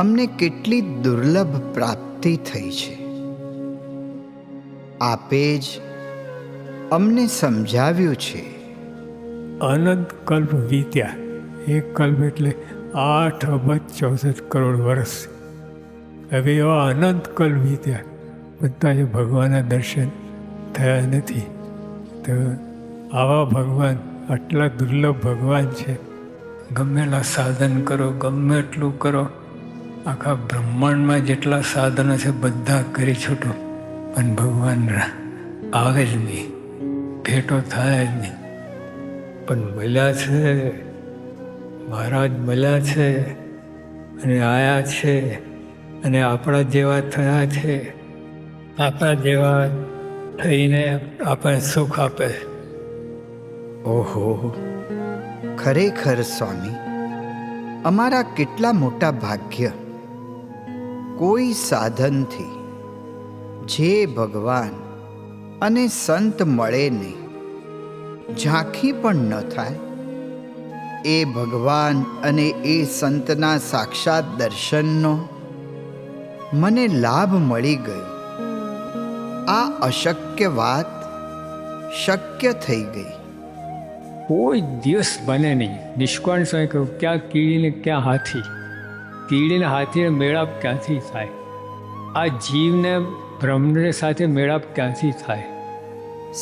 અમને કેટલી દુર્લભ પ્રાપ્તિ થઈ છે. આપે જ અમને સમજાવ્યું છે. અનંત કલ્પ વીત્યા. એક કલ્પ એટલે 8 અબજ 64 કરોડ વર્ષ. હવે એવા અનંત કલ્પ વીત્યા, બધા જે ભગવાનના દર્શન થયા નથી. તો આવા ભગવાન, આટલા દુર્લભ ભગવાન છે. ગમેલા સાધન કરો, ગમે એટલું કરો, આખા બ્રહ્માંડમાં જેટલા સાધનો છે બધા કરી છૂટો, પણ ભગવાન આવે જ નહીં, ભેટો થાય જ નહીં. પણ મળ્યા છે, મહારાજ મળ્યા છે અને આયા છે અને આપણા જેવા થયા છે. આપણા જેવા થઈને આપણને સુખ આપે. ઓહો, ખરેખર સ્વામી, અમારા કેટલા મોટા ભાગ્ય! કોઈ સાધનથી જે ભગવાન અને સંત મળે નહીં, ઝાંખી પણ ન થાય, એ ભગવાન અને એ સંતના સાક્ષાત દર્શનનો મને લાભ મળી ગયો. આ અશક્ય વાત શક્ય થઈ ગઈ. કોઈ દિવસ બને નહીં. નિષ્કાળ સ્વામી કહ્યું, ક્યાં કીડીને ક્યાં હાથી, કીડીને હાથીને મેળાપ ક્યાંથી થાય? આ જીવને બ્રહ્મને સાથે મેળાપ ક્યાંથી થાય?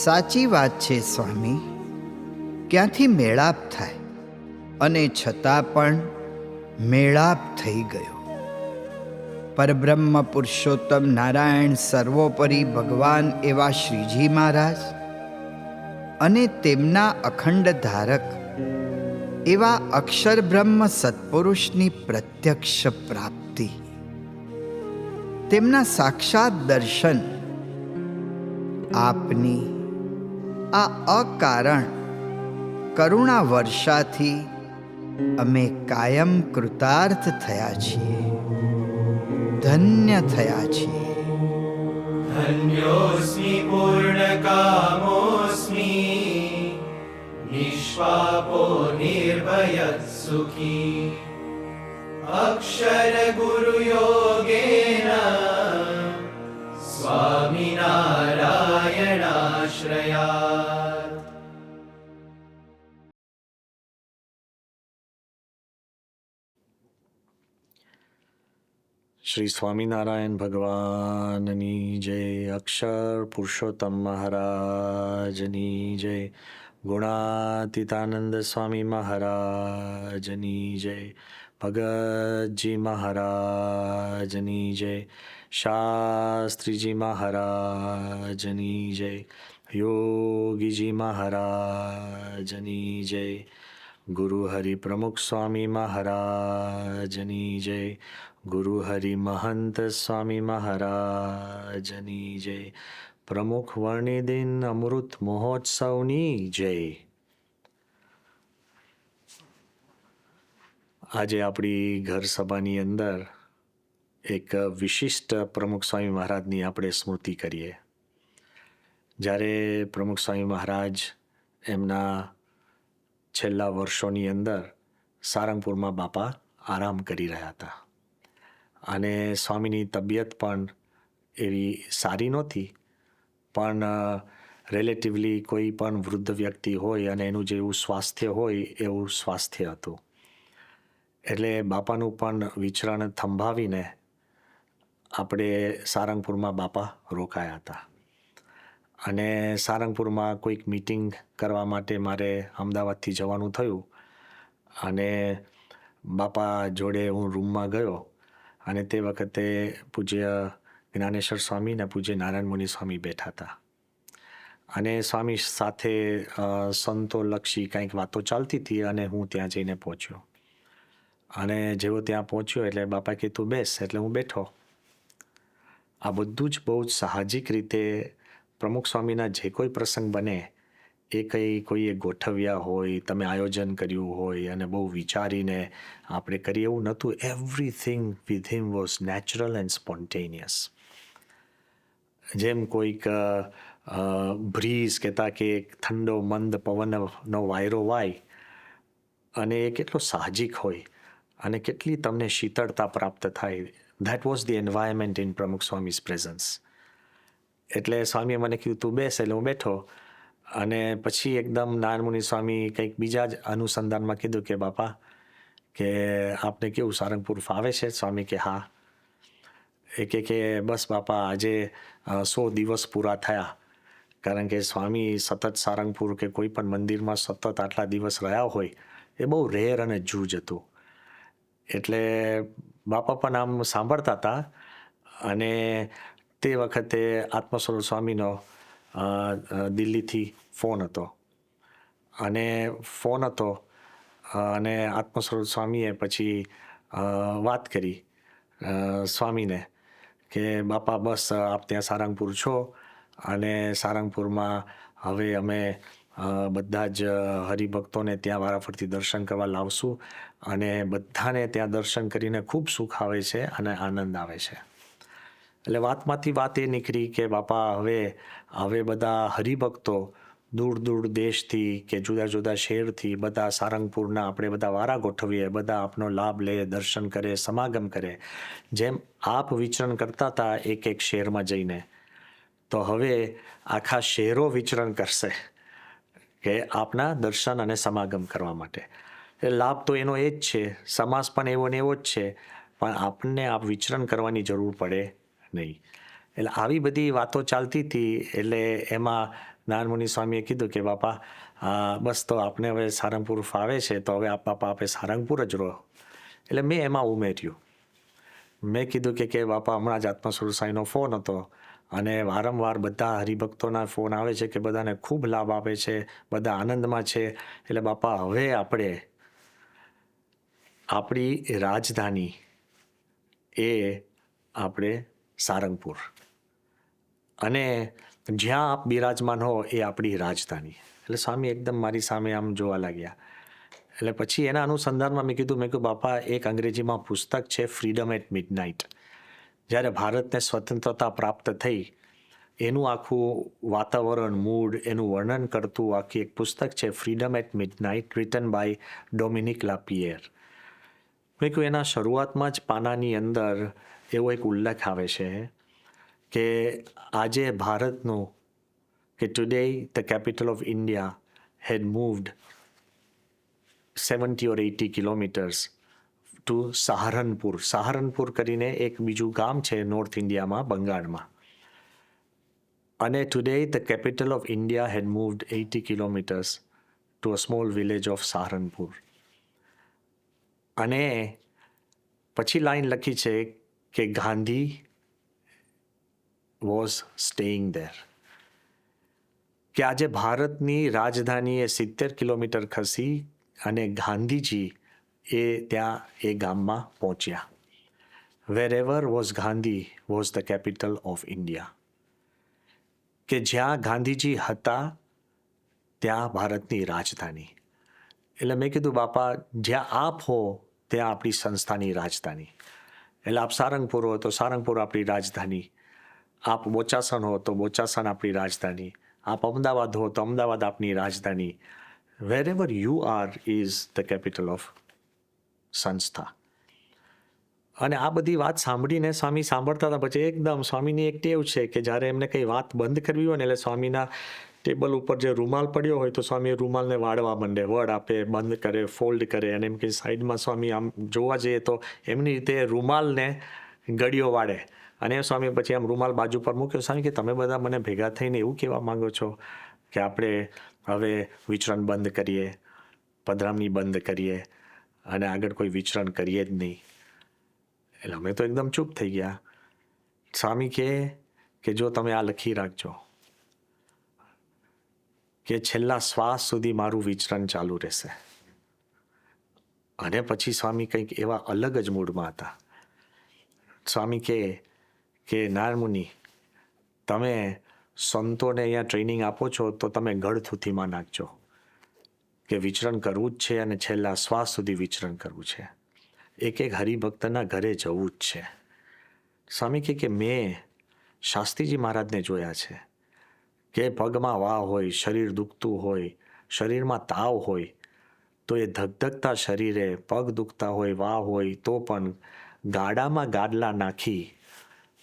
સાચી વાત છે સ્વામી, ક્યાંથી મેળાપ થાય? અને છતાં પણ મેળાપ થઈ ગયો. પરબ્રહ્મ પુરુષોત્તમ નારાયણ સર્વોપરી ભગવાન એવા શ્રીજી મહારાજ અને તેમના અખંડ ધારક એવા અક્ષર બ્રહ્મ સત્પુરુષની પ્રત્યક્ષ પ્રાપ્તિ, તેમના સાક્ષાત દર્શન, આપની આ અકારણ કરુણા વર્ષાથી અમે કાયમ કૃતાર્થ થયા છીએ, ધન્ય થયા છીએ. धन्योऽस्मि पूर्णकामोऽस्मि निष्पापो निर्भयः सुखी अक्षरगुरुयोगेन स्वामिनारायणाश्रयात्. શ્રી સ્વામિનારાયણ ભગવાનની જય, અક્ષર પુરુષોત્તમ મહારાજની જય, ગુણાતીતાનંદ સ્વામી મહારાજની જય, ભગતજી મહારાજની જય, શાસ્ત્રીજી મહારાજની જય, યોગીજી મહારાજની જય, ગુરુ હરિ પ્રમુખ સ્વામી મહારાજની જય, ગુરુ હરિ મહંત સ્વામી મહારાજની જય, પ્રમુખ વર્ણિદિન અમૃત મહોત્સવની જય. આજે આપણી ઘર સભાની અંદર એક વિશિષ્ટ પ્રમુખ સ્વામી મહારાજની આપણે સ્મૃતિ કરીએ. જ્યારે પ્રમુખ સ્વામી મહારાજ એમના છેલ્લા વર્ષોની અંદર સારંગપુરમાં બાપા આરામ કરી રહ્યા હતા અને સ્વામીની તબિયત પણ એવી સારી નહોતી, પણ રિલેટિવલી કોઈ પણ વૃદ્ધ વ્યક્તિ હોય અને એનું જેવું સ્વાસ્થ્ય હોય એવું સ્વાસ્થ્ય હતું. એટલે બાપાનું પણ વિચરણ થંભાવીને આપણે સારંગપુરમાં બાપા રોકાયા હતા અને સારંગપુરમાં કોઈક મિટિંગ કરવા માટે મારે અમદાવાદથી જવાનું થયું અને બાપા જોડે હું રૂમમાં ગયો અને તે વખતે પૂજ્ય જ્ઞાનેશ્વર સ્વામી અને પૂજ્ય નારાયણ મુનિ સ્વામી બેઠા હતા અને સ્વામી સાથે સંતોલક્ષી કંઈક વાતો ચાલતી હતી અને હું ત્યાં જઈને પહોંચ્યો અને જેવો ત્યાં પહોંચ્યો એટલે બાપા કીધું બેસ, એટલે હું બેઠો. આ બધું જ બહુ જ સાહજિક રીતે પ્રમુખ સ્વામીના જે કોઈ પ્રસંગ બને એ કોઈએ ગોઠવ્યા હોય, તમે આયોજન કર્યું હોય અને બહુ વિચારીને આપણે કરીએ એવું નહોતું. Everything with him was natural and spontaneous. જેમ કોઈક બ્રીઝ કહેતા કે ઠંડો મંદ પવનનો વાયરો વાય અને એ કેટલો સાહજિક હોય અને કેટલી તમને શીતળતા પ્રાપ્ત થાય. That was the environment in પ્રમુખ સ્વામીઝ પ્રેઝન્સ. એટલે સ્વામીએ મને કીધું તું બેસ, એટલે હું બેઠો. અને પછી એકદમ નારાયણ સ્વામી કંઈક બીજા જ અનુસંધાનમાં કીધું કે બાપા, કે આપને કેવું સારંગપુર ફાવે છે? સ્વામી કે હા. એ કે બસ બાપા, આજે 100 દિવસ પૂરા થયા. કારણ કે સ્વામી સતત સારંગપુર કે કોઈ પણ મંદિરમાં સતત આટલા દિવસ રહ્યા હોય એ બહુ રેર અને જૂજ હતું. એટલે બાપા પણ આમ સાંભળતા હતા. અને તે વખતે આત્મસ્વરૂપ સ્વામીનો દિલ્હીથી ફોન હતો. અને આત્મસ્વરૂપ સ્વામીએ પછી વાત કરી સ્વામીને કે બાપા, બસ આપ ત્યાં સારંગપુર છો અને સારંગપુરમાં હવે અમે બધા જ હરિભક્તોને ત્યાં વારાફરતી દર્શન કરવા લાવશું અને બધાને ત્યાં દર્શન કરીને ખૂબ સુખ આવે છે અને આનંદ આવે છે. એટલે વાતમાંથી વાત એ નીકળી કે બાપા, હવે બધા હરિભક્તો દૂર દૂર દેશથી કે જુદા જુદા શહેરથી બધા સારંગપુરના આપણે બધા વારા ગોઠવીએ, બધા આપનો લાભ લે, દર્શન કરે, સમાગમ કરે. જેમ આપ વિચરણ કરતા હતા એક એક શહેરમાં જઈને, તો હવે આખા શહેરો વિચરણ કરશે કે આપના દર્શન અને સમાગમ કરવા માટે. એ લાભ તો એનો એ જ છે, સમાસ પણ એવો ને એવો જ છે, પણ આપણને આપ વિચરણ કરવાની જરૂર પડે નહીં. એટલે આવી બધી વાતો ચાલતી હતી. એટલે એમાં નારાયણ સ્વામીએ કીધું કે બાપા, બસ તો આપને હવે સારંગપુર ફાવે છે, તો હવે બાપા આપે સારંગપુર જ રહો. એટલે મેં એમાં ઉમેર્યું, મેં કીધું કે બાપા, હમણાં જ આત્મસ્વરૂપ સ્વામીનો ફોન હતો અને વારંવાર બધા હરિભક્તોના ફોન આવે છે કે બધાને ખૂબ લાભ આપે છે, બધા આનંદમાં છે. એટલે બાપા, હવે આપણી રાજધાની એ આપણે સારંગપુર, અને જ્યાં આપ બિરાજમાન હો એ આપણી રાજધાની. એટલે સ્વામી એકદમ મારી સામે આમ જોવા લાગ્યા. એટલે પછી એના અનુસંધાનમાં મેં કીધું બાપા, એક અંગ્રેજીમાં પુસ્તક છે ફ્રીડમ એટ મિડનાઇટ. જ્યારે ભારતને સ્વતંત્રતા પ્રાપ્ત થઈ એનું આખું વાતાવરણ, મૂડ, એનું વર્ણન કરતું આખી એક પુસ્તક છે freedom at midnight, written by Dominique Lapierre. મેં કહ્યું એના શરૂઆતમાં જ પાનાની અંદર એવો એક ઉલ્લેખ આવે છે કે આજે ભારતનું કે today the capital of India had moved 70 or 80 kilometers to Saharanpur. Saharanpur કરીને એક બીજું ગામ છે નોર્થ ઇન્ડિયામાં, બંગાળમાં. અને today the capital of India had moved 80 kilometers to a small village of Saharanpur. અને પછી લાઈન લખી છે કે ગાંધી વોઝ સ્ટેઇંગ ધેર. કે આજે ભારતની રાજધાની એ 70 કિલોમીટર ખસી અને ગાંધીજી ત્યાં એ ગામમાં પહોંચ્યા. Wherever was Gandhi was the capital of India. કે જ્યાં ગાંધીજી હતા ત્યાં ભારતની રાજધાની. એટલે મેં કીધું બાપા, જ્યાં આપ હો ત્યાં આપણી સંસ્થાની રાજધાની. એટલે આપ સારંગપુર હો તો સારંગપુર આપણી રાજધાની, આપ બોચાસણ હો તો બોચાસણ આપણી રાજધાની, આપ અમદાવાદ હો તો અમદાવાદ આપની રાજધાની. Wherever you are is the capital of સંસ્થા. અને આ બધી વાત સાંભળીને સ્વામી સાંભળતા હતા. પછી એકદમ સ્વામીની એક ટેવ છે કે જ્યારે એમને કંઈ વાત બંધ કરવી હોય ને, એટલે સ્વામીના ટેબલ ઉપર જે રૂમાલ પડ્યો હોય તો સ્વામી રૂમાલને વાળવા માંડે, વડ આપે, બંધ કરે, ફોલ્ડ કરે. અને એમ કે સાઈડમાં સ્વામી આમ જોવા જઈએ તો એમની રીતે રૂમાલને ગળીઓ વાળે. અને સ્વામી પછી આમ રૂમાલ બાજુ પર મૂક્યો. સ્વામી કે તમે બધા મને ભેગા થઈને એવું કહેવા માંગો છો કે આપણે હવે વિચરણ બંધ કરીએ, પધરામણી બંધ કરીએ અને આગળ કોઈ વિચરણ કરીએ જ નહીં. એટલે અમે તો એકદમ ચૂપ થઈ ગયા. સ્વામી કે જો તમે આ લખી રાખજો કે છેલ્લા શ્વાસ સુધી મારું વિચરણ ચાલુ રહેશે. અને પછી સ્વામી કંઈક એવા અલગ જ મૂડમાં હતા. સ્વામી કે નારાયણ મુનિ, તમે સંતોને અહીંયા ટ્રેનિંગ આપો છો તો તમે ગળથુથીમાં નાખજો કે વિચરણ કરવું જ છે અને છેલ્લા શ્વાસ સુધી વિચરણ કરવું છે. એક એક હરિભક્તના ઘરે જવું જ છે. સ્વામી કે મેં શાસ્ત્રીજી મહારાજને જોયા છે કે પગમાં વાહ હોય, શરીર દુખતું હોય, શરીરમાં તાવ હોય, તો એ ધગધગતા શરીરે પગ દુખતા હોય, વાહ હોય, તો પણ ગાડામાં ગાડલા નાખી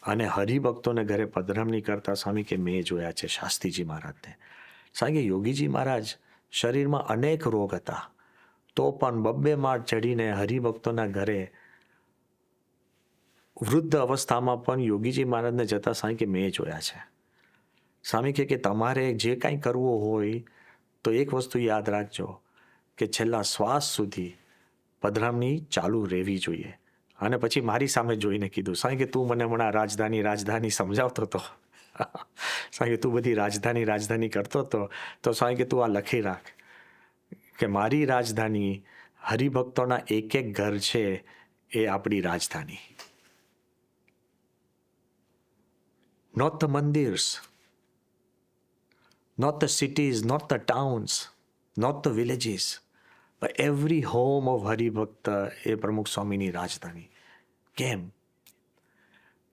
અને હરિભક્તોને ઘરે પધરામણી કરતા સ્વામી કે મેં જોયા છે શાસ્ત્રીજી મહારાજને. સ્વામી કે યોગીજી મહારાજ શરીરમાં અનેક રોગ હતા, તો પણ 2 માળ ચડીને હરિભક્તોના ઘરે વૃદ્ધ અવસ્થામાં પણ યોગીજી મહારાજને જતા સ્વામી કે મેં જોયા છે. સ્વામી કે તમારે જે કાંઈ કરવું હોય તો એક વસ્તુ યાદ રાખજો કે છેલ્લા શ્વાસ સુધી પધરામણી ચાલુ રહેવી જોઈએ. અને પછી મારી સામે જોઈને કીધું, સ્વામી કે તું મને હમણાં રાજધાની સમજાવતો હતો, સ્વામી કે તું બધી રાજધાની કરતો હતો, તો સ્વામી કે તું આ લખી રાખ કે મારી રાજધાની હરિભક્તોના એક ઘર છે, એ આપણી રાજધાની. Not the mandirs, not the cities, not the towns, not the villages, but every home of હરિભક્ત એ પ્રમુખ સ્વામીની રાજધાની. કેમ?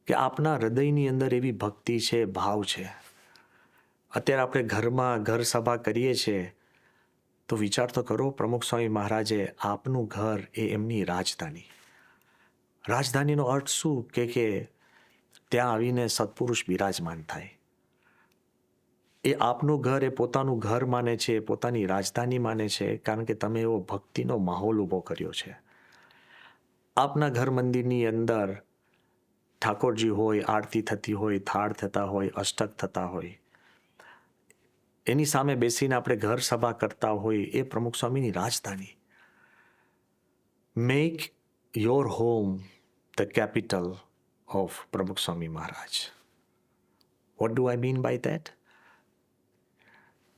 કે આપના હૃદયની અંદર એવી ભક્તિ છે, ભાવ છે. અત્યારે આપણે ઘરમાં ઘર સભા કરીએ છીએ તો વિચાર તો કરો, પ્રમુખ સ્વામી મહારાજે આપનું ઘર એ એમની રાજધાની. રાજધાનીનો અર્થ શું કે ત્યાં આવીને સત્પુરુષ બિરાજમાન થાય. એ આપનું ઘર એ પોતાનું ઘર માને છે, પોતાની રાજધાની માને છે, કારણ કે તમે એવો ભક્તિનો માહોલ ઊભો કર્યો છે. આપના ઘર મંદિરની અંદર ઠાકોરજી હોય, આરતી થતી હોય, થાળ થતા હોય, અષ્ટક થતા હોય, એની સામે બેસીને આપણે ઘર સભા કરતા હોય, એ પ્રમુખ સ્વામીની રાજધાની. Make your home the capital of Pramukh Swami Maharaj. What do I mean by that?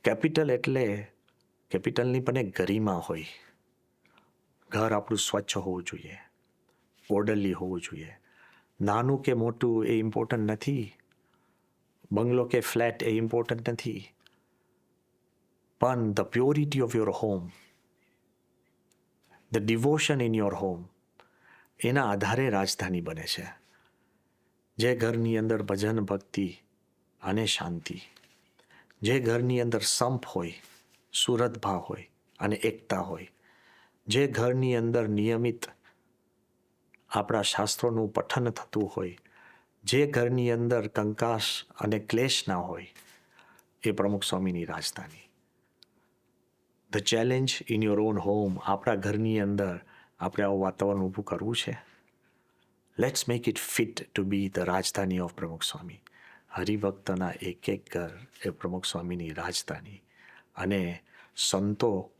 કેપિટલની પણ એક ગરિમા હોય. ઘર આપણું સ્વચ્છ હોવું જોઈએ, ઓર્ડરલી હોવું જોઈએ. નાનું કે મોટું એ ઇમ્પોર્ટન્ટ નથી, બંગલો કે ફ્લેટ એ ઇમ્પોર્ટન્ટ નથી, પણ the purity of your home, the devotion in your home, એના આધારે રાજધાની બને છે. જે ઘરની અંદર ભજન ભક્તિ અને શાંતિ, જે ઘરની અંદર સંપ હોય, સુરતભાવ હોય અને એકતા હોય, જે ઘરની અંદર નિયમિત આપણા શાસ્ત્રોનું પઠન થતું હોય, જે ઘરની અંદર કંકાસ અને ક્લેશ ના હોય, એ પ્રમુખ સ્વામીની રાજધાની. The challenge in your own home, આપણા ઘરની અંદર આપણે આવું વાતાવરણ ઊભું કરવું છે. Let's make it fit to be the રાજધાની of પ્રમુખ સ્વામી. હરિભક્તના એક ઘર એ પ્રમુખ સ્વામીની રાજધાની. અને સંતો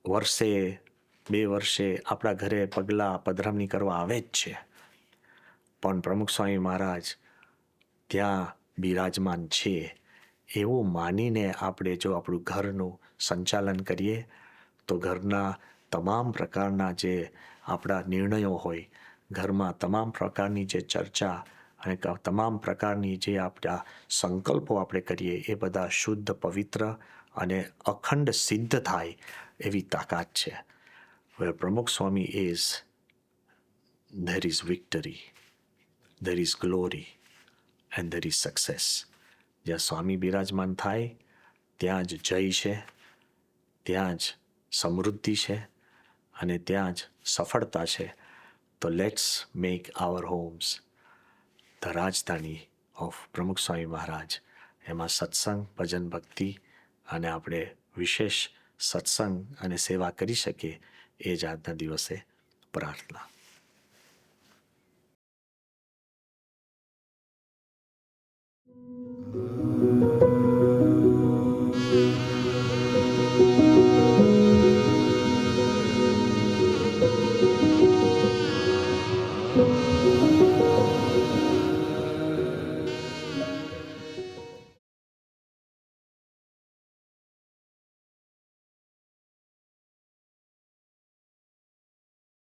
વર્ષે 2 વર્ષે આપણા ઘરે પધરામણી કરવા આવે જ છે, પણ પ્રમુખ સ્વામી મહારાજ ત્યાં બિરાજમાન છે એવું માનીને આપણે જો આપણું ઘરનું સંચાલન કરીએ તો ઘરના તમામ પ્રકારના જે આપણા નિર્ણયો હોય, ઘરમાં તમામ પ્રકારની જે ચર્ચા અને તમામ પ્રકારની જે આપણા સંકલ્પો આપણે કરીએ, એ બધા શુદ્ધ, પવિત્ર અને અખંડ સિદ્ધ થાય એવી તાકાત છે. Where પ્રમુખ સ્વામી is, there is victory, there is glory and there is success. જ્યાં સ્વામી બિરાજમાન થાય ત્યાં જ જય છે, ત્યાં જ સમૃદ્ધિ છે અને ત્યાં જ સફળતા છે. તો લેટ્સ મેક આવર હોમ્સ ધ રાજધાની ઓફ પ્રમુખ સ્વામી મહારાજ. એમાં સત્સંગ, ભજન, ભક્તિ અને આપણે વિશેષ સત્સંગ અને સેવા કરી શકીએ, એ જ આજના દિવસે પ્રાર્થના.